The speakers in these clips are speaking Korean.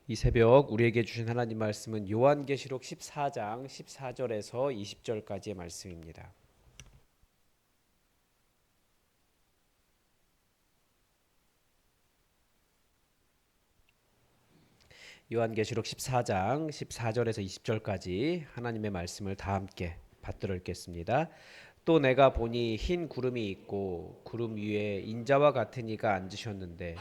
이 새벽 우리에게 주신 하나님 말씀은 요한계시록 14장 14절에서 20절까지의 말씀입니다. 요한계시록 14장 14절에서 20절까지 하나님의 말씀을 다 함께 받들어 읽겠습니다. 또 내가 보니 흰 구름이 있고 구름 위에 인자와 같은 이가 앉으셨는데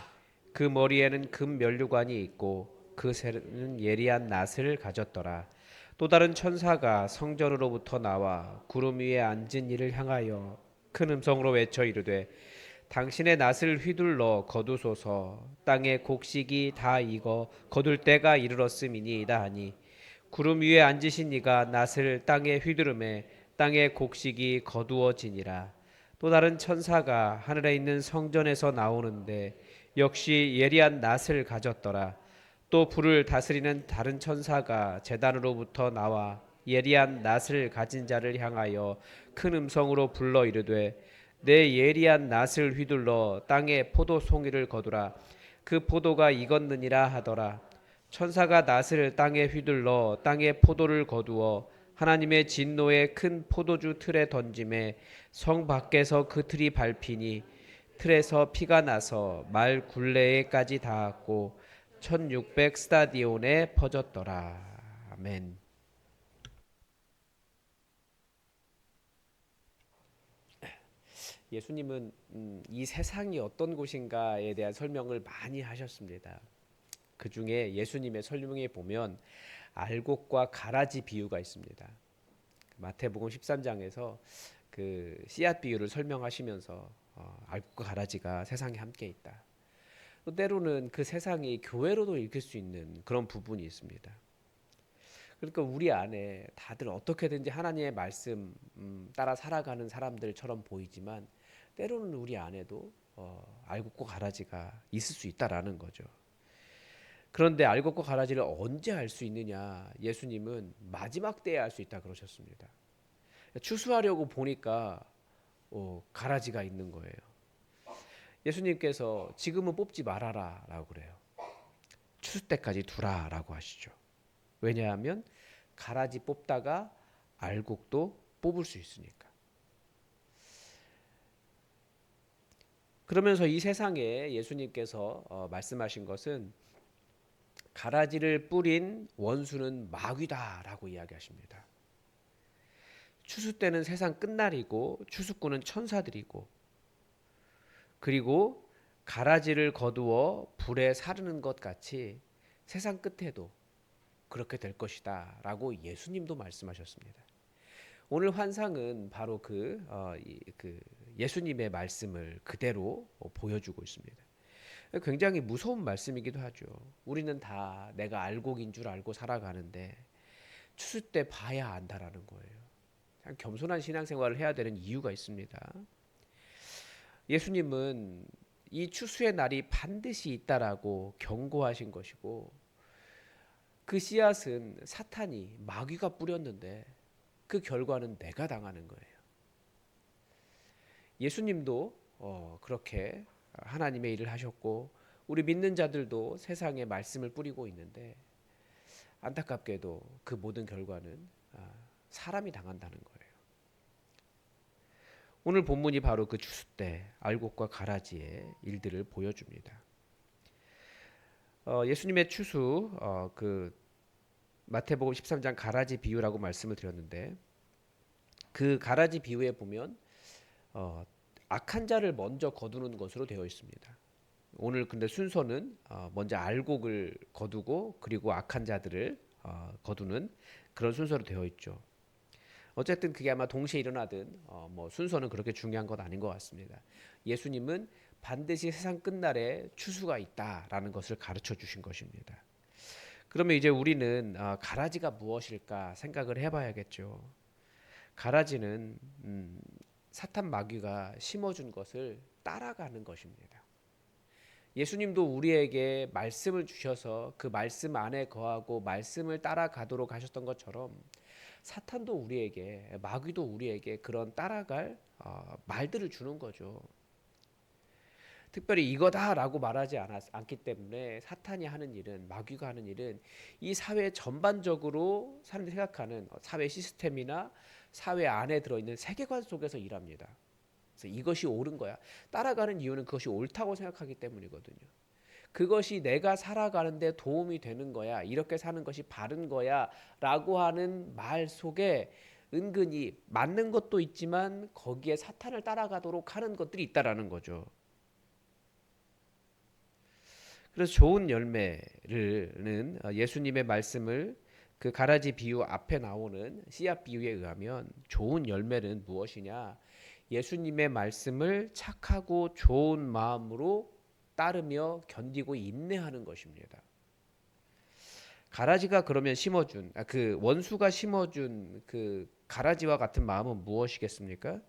그 머리에는 금 면류관이 있고 그 새는 예리한 낫을 가졌더라. 또 다른 천사가 성전으로부터 나와 구름 위에 앉은 이를 향하여 큰 음성으로 외쳐 이르되 당신의 낫을 휘둘러 거두소서. 땅의 곡식이 다 익어 거둘 때가 이르렀음이니이다 하니 구름 위에 앉으신 이가 낫을 땅에 휘두르매 땅의 곡식이 거두어지니라. 또 다른 천사가 하늘에 있는 성전에서 나오는데 역시 예리한 낫을 가졌더라. 또 불을 다스리는 다른 천사가 제단으로부터 나와 예리한 낫을 가진 자를 향하여 큰 음성으로 불러 이르되 내 예리한 낫을 휘둘러 땅에 포도 송이를 거두라. 그 포도가 익었느니라 하더라. 천사가 낫을 땅에 휘둘러 땅에 포도를 거두어 하나님의 진노의 큰 포도주 틀에 던짐에 성 밖에서 그 틀이 밟히니 틀에서 피가 나서 말 굴레에까지 닿았고 1600 스타디온에 퍼졌더라. 아멘. 예수님은 이 세상이 어떤 곳인가에 대한 설명을 많이 하셨습니다. 그 중에 예수님의 설명에 보면 알곡과 가라지 비유가 있습니다. 마태복음 13장에서 그 씨앗 비유를 설명하시면서 알곡과 가라지가 세상에 함께 있다. 또 때로는 그 세상이 교회로도 읽힐 수 있는 그런 부분이 있습니다. 그러니까 우리 안에 다들 어떻게든지 하나님의 말씀 따라 살아가는 사람들처럼 보이지만 때로는 우리 안에도 알곡과 가라지가 있을 수 있다라는 거죠. 그런데 알곡과 가라지를 언제 알 수 있느냐? 예수님은 마지막 때에 알 수 있다 그러셨습니다. 추수하려고 보니까 가라지가 있는 거예요. 예수님께서 지금은 뽑지 말아라라고 그래요. 추수 때까지 두라라고 하시죠. 왜냐하면 가라지 뽑다가 알곡도 뽑을 수 있으니까. 그러면서 이 세상에 예수님께서 말씀하신 것은 가라지를 뿌린 원수는 마귀다라고 이야기하십니다. 추수 때는 세상 끝날이고 추수꾼은 천사들이고 그리고 가라지를 거두어 불에 사르는 것 같이 세상 끝에도 그렇게 될 것이다 라고 예수님도 말씀하셨습니다. 오늘 환상은 바로 그 예수님의 말씀을 그대로 보여주고 있습니다. 굉장히 무서운 말씀이기도 하죠. 우리는 다 내가 알곡인 줄 알고 살아가는데 추수 때 봐야 안다라는 거예요. 겸손한 신앙생활을 해야 되는 이유가 있습니다. 예수님은 이 추수의 날이 반드시 있다라고 경고하신 것이고 그 씨앗은 사탄이 마귀가 뿌렸는데 그 결과는 내가 당하는 거예요. 예수님도 그렇게 하나님의 일을 하셨고 우리 믿는 자들도 세상에 말씀을 뿌리고 있는데 안타깝게도 그 모든 결과는 사람이 당한다는 거예요. 오늘 본문이 바로 그 추수 때 알곡과 가라지의 일들을 보여줍니다. 예수님의 추수 그 마태복음 13장 가라지 비유라고 말씀을 드렸는데 그 가라지 비유에 보면 악한 자를 먼저 거두는 것으로 되어 있습니다. 오늘 근데 순서는 먼저 알곡을 거두고 그리고 악한 자들을 거두는 그런 순서로 되어 있죠. 어쨌든 그게 아마 동시에 일어나든 뭐 순서는 그렇게 중요한 건 아닌 것 같습니다. 예수님은 반드시 세상 끝날에 추수가 있다라는 것을 가르쳐 주신 것입니다. 그러면 이제 우리는 가라지가 무엇일까 생각을 해봐야겠죠. 가라지는 사탄 마귀가 심어준 것을 따라가는 것입니다. 예수님도 우리에게 말씀을 주셔서 그 말씀 안에 거하고 말씀을 따라가도록 하셨던 것처럼 사탄도 우리에게 마귀도 우리에게 그런 따라갈 말들을 주는 거죠. 특별히 이거다라고 말하지 않기 때문에 사탄이 하는 일은, 마귀가 하는 일은 이 사회 전반적으로 사람들이 생각하는 사회 시스템이나 사회 안에 들어있는 세계관 속에서 일합니다. 그래서 이것이 옳은 거야. 따라가는 이유는 그것이 옳다고 생각하기 때문이거든요. 그것이 내가 살아가는데 도움이 되는 거야. 이렇게 사는 것이 바른 거야. 라고 하는 말 속에 은근히 맞는 것도 있지만 거기에 사탄을 따라가도록 하는 것들이 있다라는 거죠. 그래서 좋은 열매를는 예수님의 말씀을 그 가라지 비유 앞에 나오는 씨앗 비유에 의하면 좋은 열매는 무엇이냐? 예수님의 말씀을 착하고 좋은 마음으로 따르며 견디고 인내하는 것입니다. 가라지가 그러면 심어준 그 원수가 심어준 그 가라지와 같은 마음은 무엇이겠습니까?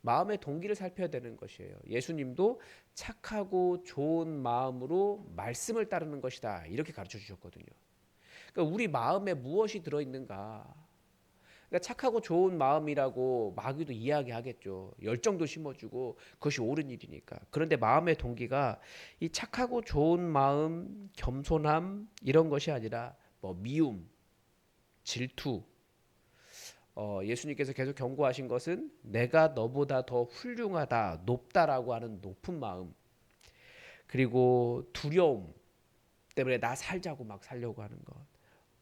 마음의 동기를 살펴야 되는 것이에요. 예수님도 착하고 좋은 마음으로 말씀을 따르는 것이다. 이렇게 가르쳐 주셨거든요. 그러니까 우리 마음에 무엇이 들어있는가? 그러니까 착하고 좋은 마음이라고 마귀도 이야기하겠죠. 열정도 심어주고 그것이 옳은 일이니까. 그런데 마음의 동기가 이 착하고 좋은 마음, 겸손함 이런 것이 아니라 뭐 미움, 질투, 예수님께서 계속 경고하신 것은 내가 너보다 더 훌륭하다, 높다라고 하는 높은 마음, 그리고 두려움 때문에 나 살자고 막 살려고 하는 것,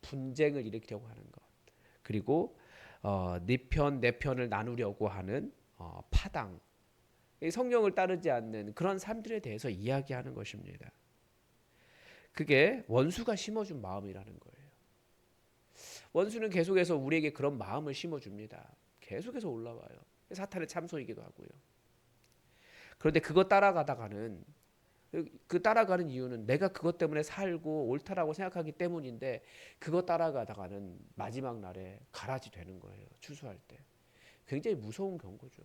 분쟁을 일으키려고 하는 것, 그리고 네 편, 내 편을 나누려고 하는 파당, 성령을 따르지 않는 그런 삶들에 대해서 이야기하는 것입니다. 그게 원수가 심어준 마음이라는 거예요. 원수는 계속해서 우리에게 그런 마음을 심어줍니다. 계속해서 올라와요. 사탄의 참소이기도 하고요. 그런데 그거 따라가다가는 그 따라가는 이유는 내가 그것 때문에 살고 옳다라고 생각하기 때문인데 그거 따라가다가는 마지막 날에 가라지 되는 거예요. 추수할 때. 굉장히 무서운 경고죠.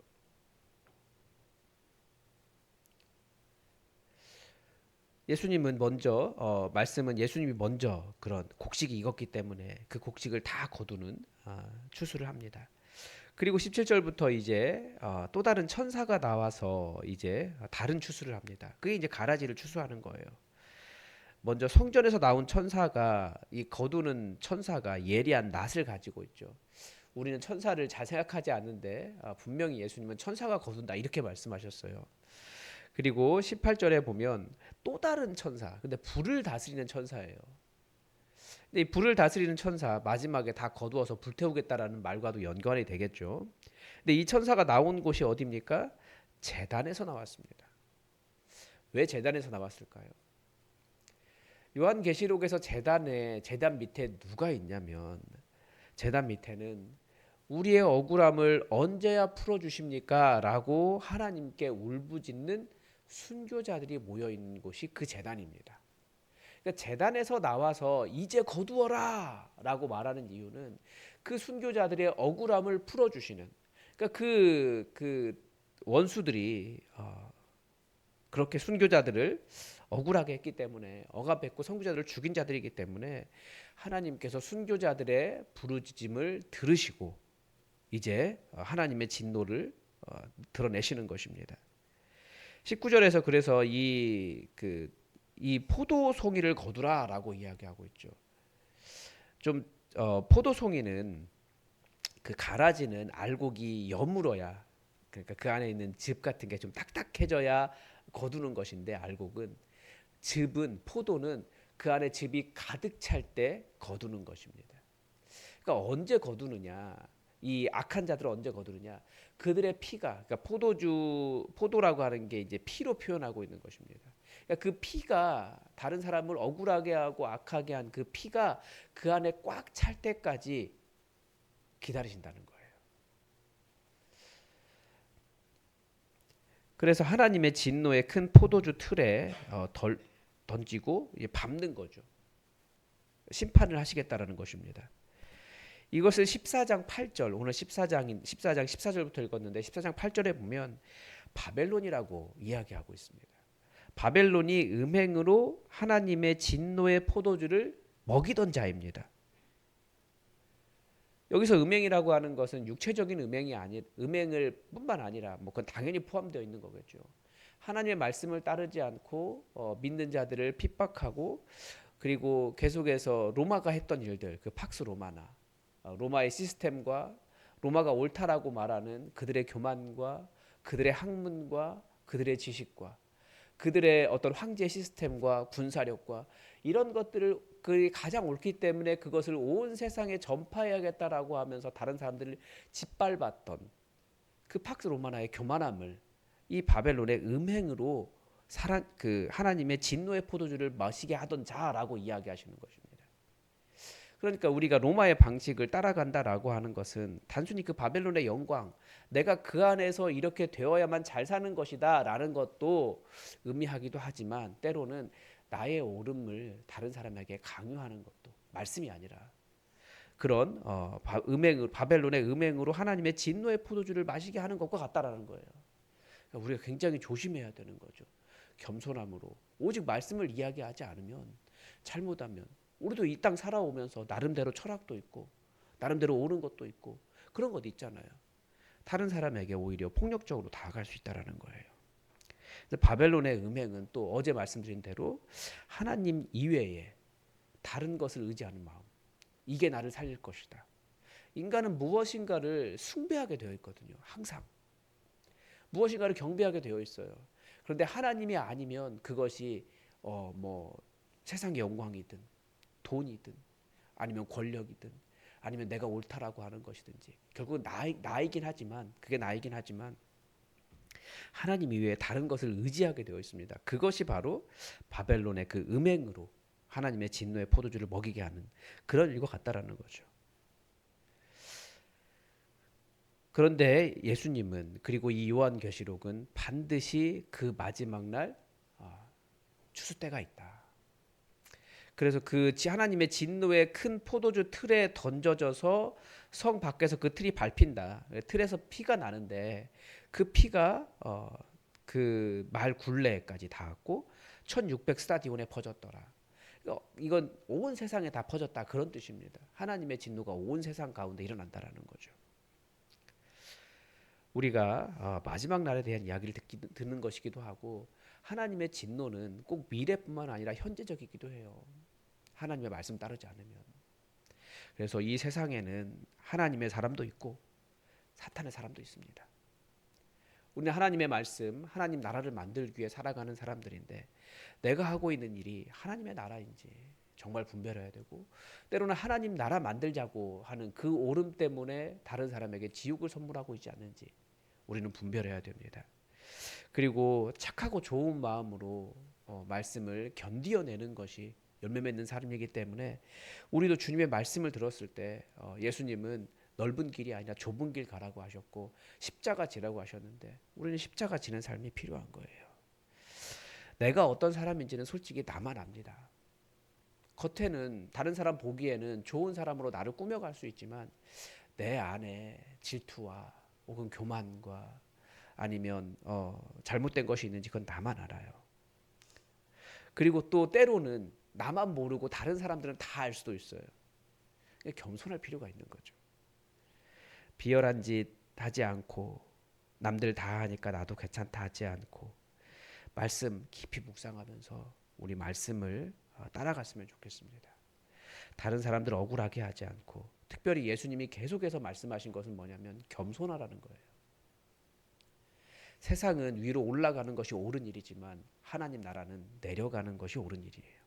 예수님은 먼저 말씀은 예수님이 먼저 그런 곡식이 익었기 때문에 그 곡식을 다 거두는 추수를 합니다. 그리고 17절부터 이제 또 다른 천사가 나와서 이제 다른 추수를 합니다. 그게 이제 가라지를 추수하는 거예요. 먼저 성전에서 나온 천사가 이 거두는 천사가 예리한 낫을 가지고 있죠. 우리는 천사를 잘 생각하지 않는데 분명히 예수님은 천사가 거둔다 이렇게 말씀하셨어요. 그리고 18절에 보면 또 다른 천사, 근데 불을 다스리는 천사예요. 근데 이 불을 다스리는 천사 마지막에 다 거두어서 불태우겠다라는 말과도 연관이 되겠죠. 근데 이 천사가 나온 곳이 어디입니까? 제단에서 나왔습니다. 왜 제단에서 나왔을까요? 요한계시록에서 제단 밑에 누가 있냐면 제단 밑에는 우리의 억울함을 언제야 풀어주십니까? 라고 하나님께 울부짖는 순교자들이 모여 있는 곳이 그 제단입니다. 그러니까 제단에서 나와서 이제 거두어라 라고 말하는 이유는 그 순교자들의 억울함을 풀어주시는, 그러니까 그 원수들이 그렇게 순교자들을 억울하게 했기 때문에 억압했고 선교자들을 죽인 자들이기 때문에 하나님께서 순교자들의 부르짖음을 들으시고 이제 하나님의 진노를 드러내시는 것입니다. 19절에서 그래서 이 포도송이를 거두라라고 이야기하고 있죠. 좀 포도송이는 그 가라지는 알곡이 여물어야, 그러니까 그 안에 있는 즙 같은 게 좀 딱딱해져야 거두는 것인데 알곡은, 즙은, 포도는 그 안에 즙이 가득 찰 때 거두는 것입니다. 그러니까 언제 거두느냐? 이 악한 자들을 언제 거두느냐? 그들의 피가, 그러니까 포도라고 하는 게 이제 피로 표현하고 있는 것입니다. 그러니까 그 피가 다른 사람을 억울하게 하고 악하게 한 그 피가 그 안에 꽉 찰 때까지 기다리신다는 거예요. 그래서 하나님의 진노의 큰 포도주 틀에 던지고 밟는 거죠. 심판을 하시겠다라는 것입니다. 이것을 14장 8절, 오늘 14장 14절부터 읽었는데 14장 8절에 보면 바벨론이라고 이야기하고 있습니다. 바벨론이 음행으로 하나님의 진노의 포도주를 먹이던 자입니다. 여기서 음행이라고 하는 것은 육체적인 음행을 뿐만 아니라 뭐 그건 당연히 포함되어 있는 거겠죠. 하나님의 말씀을 따르지 않고 믿는 자들을 핍박하고, 그리고 계속해서 로마가 했던 일들, 그 팍스 로마나 로마의 시스템과 로마가 옳다라고 말하는 그들의 교만과 그들의 학문과 그들의 지식과 그들의 어떤 황제 시스템과 군사력과 이런 것들을 그 가장 옳기 때문에 그것을 온 세상에 전파해야겠다라고 하면서 다른 사람들을 짓밟았던 그 팍스 로마나의 교만함을 이 바벨론의 음행으로 그 하나님의 진노의 포도주를 마시게 하던 자라고 이야기하시는 것입니다. 그러니까 우리가 로마의 방식을 따라간다라고 하는 것은 단순히 그 바벨론의 영광, 내가 그 안에서 이렇게 되어야만 잘 사는 것이다라는 것도 의미하기도 하지만, 때로는 나의 옳음을 다른 사람에게 강요하는 것도 말씀이 아니라 그런 바벨론의 음행으로 하나님의 진노의 포도주를 마시게 하는 것과 같다라는 거예요. 그러니까 우리가 굉장히 조심해야 되는 거죠. 겸손함으로 오직 말씀을 이야기하지 않으면, 잘못하면 우리도 이 땅 살아오면서 나름대로 철학도 있고 나름대로 옳은 것도 있고 그런 것 있잖아요. 다른 사람에게 오히려 폭력적으로 다가갈 수 있다라는 거예요. 바벨론의 음행은 또 어제 말씀드린 대로 하나님 이외에 다른 것을 의지하는 마음, 이게 나를 살릴 것이다. 인간은 무엇인가를 숭배하게 되어 있거든요. 항상 무엇인가를 경배하게 되어 있어요. 그런데 하나님이 아니면 그것이 뭐 세상의 영광이든 돈이든 아니면 권력이든 아니면 내가 옳다라고 하는 것이든지 결국은 나이긴 하지만, 그게 나이긴 하지만 하나님 이외에 다른 것을 의지하게 되어 있습니다. 그것이 바로 바벨론의 그 음행으로 하나님의 진노의 포도주를 먹이게 하는 그런 일과 같다라는 거죠. 그런데 예수님은, 그리고 이 요한계시록은 반드시 그 마지막 날 추수 때가 있다. 그래서 그 하나님의 진노의 큰 포도주 틀에 던져져서 성 밖에서 그 틀이 밟힌다. 틀에서 피가 나는데 그 피가 그 말 굴레까지 닿았고 1600 스타디온에 퍼졌더라. 이건 온 세상에 다 퍼졌다, 그런 뜻입니다. 하나님의 진노가 온 세상 가운데 일어난다라는 거죠. 우리가 마지막 날에 대한 이야기를 듣는 것이기도 하고, 하나님의 진노는 꼭 미래뿐만 아니라 현재적이기도 해요. 하나님의 말씀 따르지 않으면. 그래서 이 세상에는 하나님의 사람도 있고 사탄의 사람도 있습니다. 우리는 하나님의 말씀, 하나님 나라를 만들기 위해 살아가는 사람들인데, 내가 하고 있는 일이 하나님의 나라인지 정말 분별해야 되고, 때로는 하나님 나라 만들자고 하는 그 오름 때문에 다른 사람에게 지옥을 선물하고 있지 않는지 우리는 분별해야 됩니다. 그리고 착하고 좋은 마음으로 말씀을 견디어내는 것이 열매 맺는 삶이기 때문에, 우리도 주님의 말씀을 들었을 때 예수님은 넓은 길이 아니라 좁은 길 가라고 하셨고 십자가 지라고 하셨는데, 우리는 십자가 지는 삶이 필요한 거예요. 내가 어떤 사람인지는 솔직히 나만 압니다. 겉에는 다른 사람 보기에는 좋은 사람으로 나를 꾸며갈 수 있지만 내 안에 질투와 혹은 교만과 아니면 잘못된 것이 있는지 그건 나만 알아요. 그리고 또 때로는 나만 모르고 다른 사람들은 다 알 수도 있어요. 겸손할 필요가 있는 거죠. 비열한 짓 하지 않고 남들 다 하니까 나도 괜찮다 하지 않고 말씀 깊이 묵상하면서 우리 말씀을 따라갔으면 좋겠습니다. 다른 사람들 억울하게 하지 않고, 특별히 예수님이 계속해서 말씀하신 것은 뭐냐면 겸손하라는 거예요. 세상은 위로 올라가는 것이 옳은 일이지만 하나님 나라는 내려가는 것이 옳은 일이에요.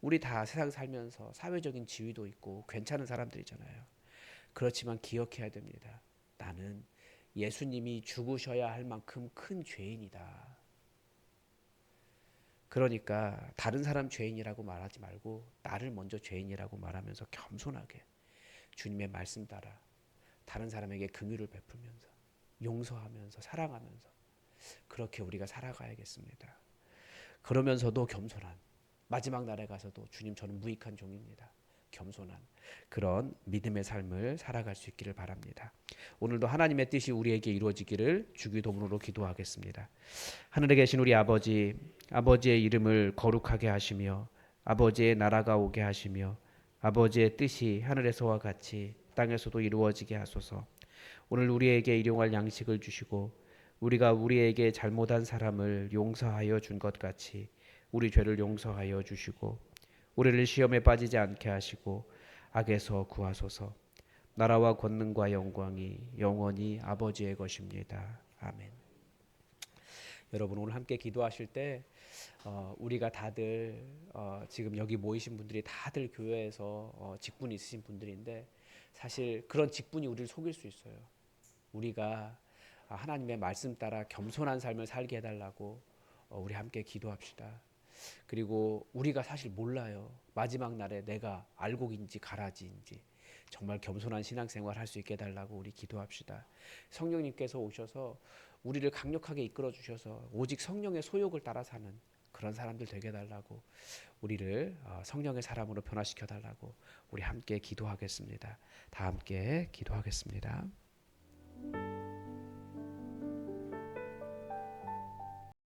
우리 다 세상 살면서 사회적인 지위도 있고 괜찮은 사람들이잖아요. 그렇지만 기억해야 됩니다. 나는 예수님이 죽으셔야 할 만큼 큰 죄인이다. 그러니까 다른 사람 죄인이라고 말하지 말고 나를 먼저 죄인이라고 말하면서 겸손하게 주님의 말씀 따라 다른 사람에게 긍휼을 베풀면서 용서하면서 사랑하면서 그렇게 우리가 살아가야겠습니다. 그러면서도 겸손한, 마지막 날에 가서도 주님 저는 무익한 종입니다, 겸손한 그런 믿음의 삶을 살아갈 수 있기를 바랍니다. 오늘도 하나님의 뜻이 우리에게 이루어지기를 주기도문으로 기도하겠습니다. 하늘에 계신 우리 아버지, 아버지의 이름을 거룩하게 하시며 아버지의 나라가 오게 하시며 아버지의 뜻이 하늘에서와 같이 땅에서도 이루어지게 하소서. 오늘 우리에게 일용할 양식을 주시고 우리가 우리에게 잘못한 사람을 용서하여 준 것 같이 우리 죄를 용서하여 주시고 우리를 시험에 빠지지 않게 하시고 악에서 구하소서. 나라와 권능과 영광이 영원히 아버지의 것입니다. 아멘. 여러분 오늘 함께 기도하실 때 우리가 다들 지금 여기 모이신 분들이 다들 교회에서 직분이 있으신 분들인데 사실 그런 직분이 우리를 속일 수 있어요. 우리가 하나님의 말씀 따라 겸손한 삶을 살게 해달라고 우리 함께 기도합시다. 그리고 우리가 사실 몰라요. 마지막 날에 내가 알곡인지 가라지인지 정말 겸손한 신앙생활 할 수 있게 해달라고 우리 기도합시다. 성령님께서 오셔서 우리를 강력하게 이끌어 주셔서 오직 성령의 소욕을 따라 사는 그런 사람들 되게 해달라고 우리를 성령의 사람으로 변화시켜 달라고 우리 함께 기도하겠습니다. 다 함께 기도하겠습니다.